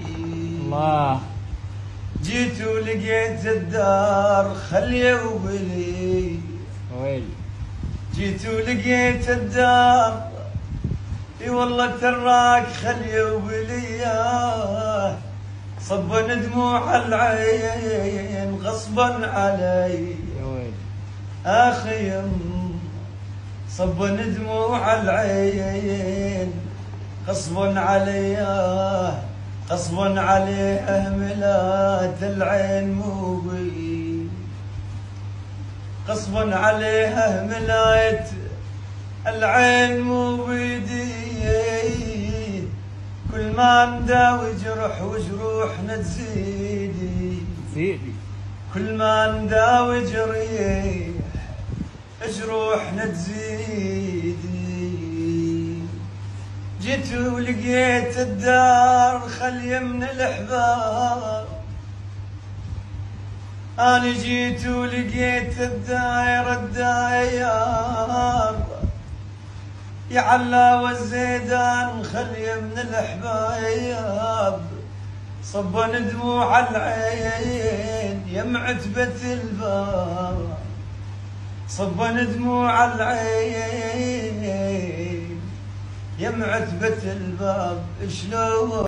الله. جيت ولقيت الدار خليه وبلي، ويلي. جيت ولقيت الدار اي والله تراك خليه وبلي، صبا دموع العين غصبا علي يا ويلي. اخي صبا دموع العين غصبا علي، غصبا عليه ملات العين مو بي، غصبا عليه ملات العين مو بيدي، كل ما نداوي جرح وجروحنا تزيدي، كل ما نداوي جريح جروحنا تزيدي. جيت ولقيت الدار خليه من الأحباب، أنا جيت ولقيت الداير يا علا والزيدان خليه من الأحباب، صبا دموع العين يا معتبة الباب، صبا دموع العين يا معتبة الباب. شلون